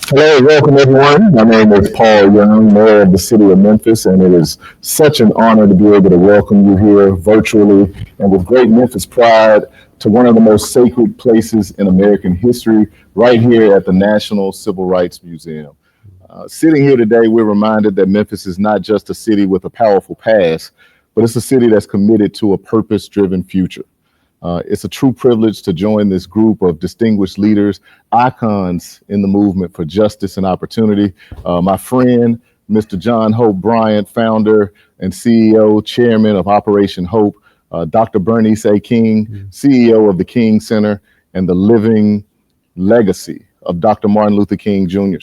Hello, welcome everyone. My name is Paul Young, Mayor of the City of Memphis, and it is such an honor to be able to welcome you here virtually and with great Memphis pride to one of the most sacred places in American history, right here at the National Civil Rights Museum. Sitting here today, we're reminded that Memphis is not just a city with a powerful past, but it's a city that's committed to a purpose driven future. It's a true privilege to join this group of distinguished leaders, icons in the movement for justice and opportunity. My friend, Mr. John Hope Bryant, founder and CEO, chairman of Operation Hope, Dr. Bernice A. King, CEO of the King Center, and the living legacy of Dr. Martin Luther King Jr.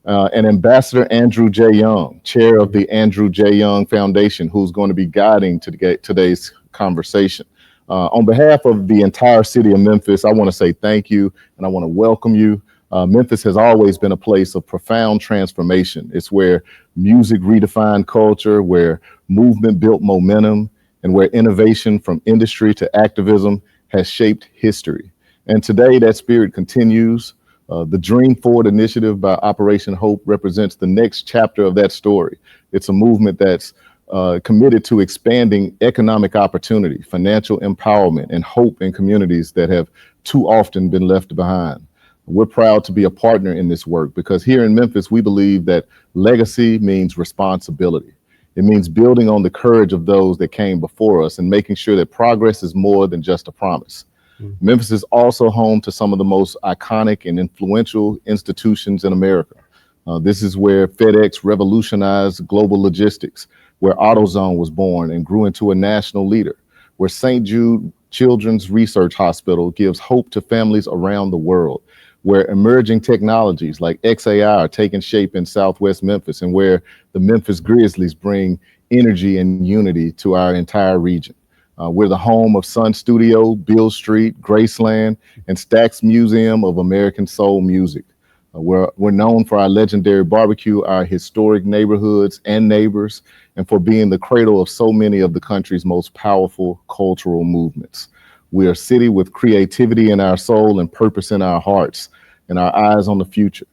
And Ambassador Andrew J. Young, chair of the Andrew J. Young Foundation, who's going to be guiding today's conversation. On behalf of the entire city of Memphis, I want to say thank you and I want to welcome you. Memphis has always been a place of profound transformation. It's where music redefined culture, where movement built momentum, and where innovation from industry to activism has shaped history. And today that spirit continues. The Dream Forward initiative by Operation Hope represents the next chapter of that story. It's a movement that's committed to expanding economic opportunity, financial empowerment, and hope in communities that have too often been left behind. We're proud to be a partner in this work because here in Memphis, we believe that legacy means responsibility. It means building on the courage of those that came before us and making sure that progress is more than just a promise. Memphis is also home to some of the most iconic and influential institutions in America. This is where FedEx revolutionized global logistics, where AutoZone was born and grew into a national leader, where St. Jude Children's Research Hospital gives hope to families around the world, where emerging technologies like XAI are taking shape in Southwest Memphis, and where the Memphis Grizzlies bring energy and unity to our entire region. We're the home of Sun Studio, Beale Street, Graceland, and Stax Museum of American Soul Music. We're known for our legendary barbecue, our historic neighborhoods and neighbors, and for being the cradle of so many of the country's most powerful cultural movements. We are a city with creativity in our soul and purpose in our hearts and our eyes on the future.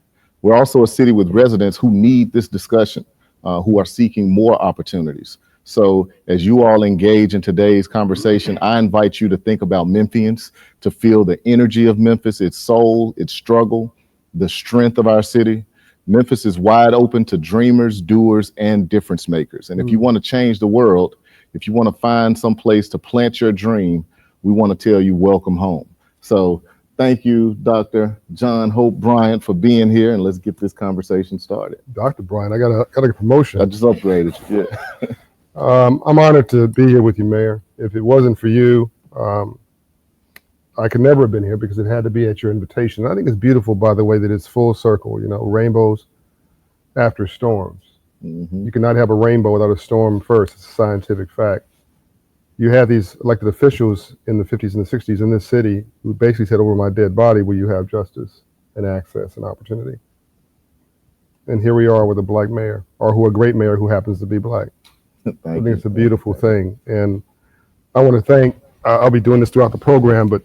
We're also a city with residents who need this discussion, who are seeking more opportunities. So as you all engage in today's conversation, I invite you to think about Memphians, to feel the energy of Memphis, its soul, its struggle, the strength of our city. Memphis is wide open to dreamers, doers, and difference makers. And if you want to change the world, if you want to find some place to plant your dream, we want to tell you welcome home. So thank you, Dr. John Hope Bryant, for being here, and let's get this conversation started. Dr. Bryant, I got a promotion. I just upgraded you. Yeah. I'm honored to be here with you, Mayor. If it wasn't for you, I could never have been here because it had to be at your invitation. I think it's beautiful, by the way, that it's full circle, rainbows after storms. You cannot have a rainbow without a storm first. It's a scientific fact. You had these elected officials in the 50s and the 60s in this city who basically said, over my dead body, will you have justice and access and opportunity? And here we are with a black mayor, or a great mayor who happens to be black. I think it's a beautiful thing. And I want to thank, I'll be doing this throughout the program, but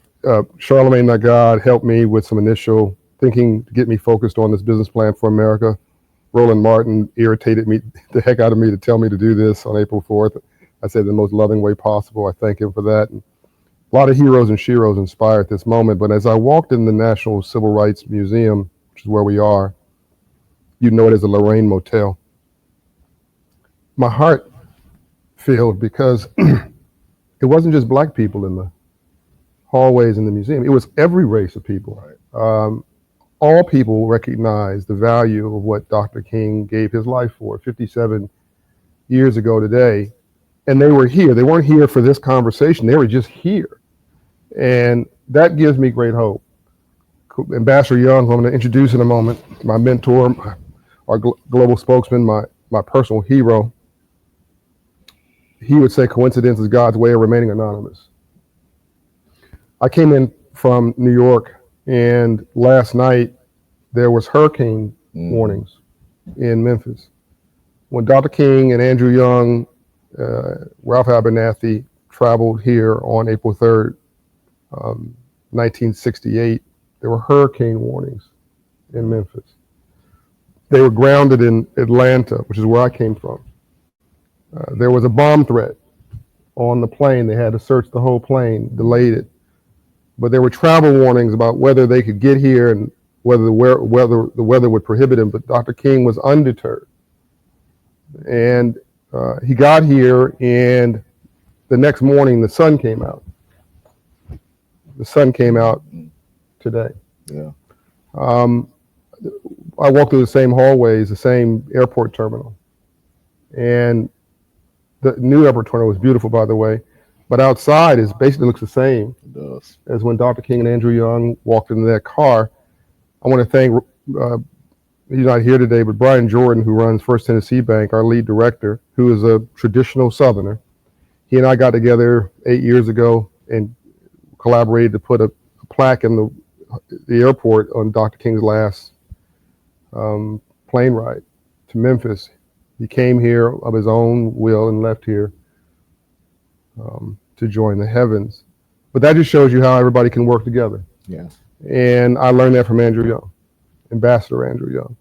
Charlemagne Nagad helped me with some initial thinking to get me focused on this business plan for America. Roland Martin irritated me, the heck out of me, to tell me to do this on April 4th. I said the most loving way possible. I thank him for that. And a lot of heroes and sheroes inspired this moment. But as I walked in the National Civil Rights Museum, which is where we are, you know it as a Lorraine Motel. My heart filled because it wasn't just black people in the hallways in the museum. It was every race of people. Right. All people recognize the value of what Dr. King gave his life for 57 years ago today. And they were here. They weren't here for this conversation. They were just here. And that gives me great hope. Ambassador Young, who I'm going to introduce in a moment, my mentor, our global spokesman, my personal hero, he would say coincidence is God's way of remaining anonymous. I came in from New York, and last night there was hurricane warnings in Memphis. When Dr. King and Andrew Young, Ralph Abernathy traveled here on April 3rd, 1968, there were hurricane warnings in Memphis. They were grounded in Atlanta, which is where I came from. There was a bomb threat on the plane. They had to search the whole plane, delayed it. But there were travel warnings about whether they could get here and whether the weather would prohibit him. But Dr. King was undeterred. And he got here, and the next morning the sun came out. The sun came out today. Yeah. I walked through the same hallways, the same airport terminal. And the new airport terminal was beautiful, by the way. But outside is basically looks the same as when Dr. King and Andrew Young walked into that car. I want to thank, he's not here today, but Brian Jordan, who runs First Tennessee Bank, our lead director, who is a traditional Southerner. He and I got together 8 years ago and collaborated to put a plaque in the airport on Dr. King's last plane ride to Memphis. He came here of his own will and left here to join the heavens. But that just shows you how everybody can work together. Yeah. And I learned that from Andrew Young, Ambassador Andrew Young.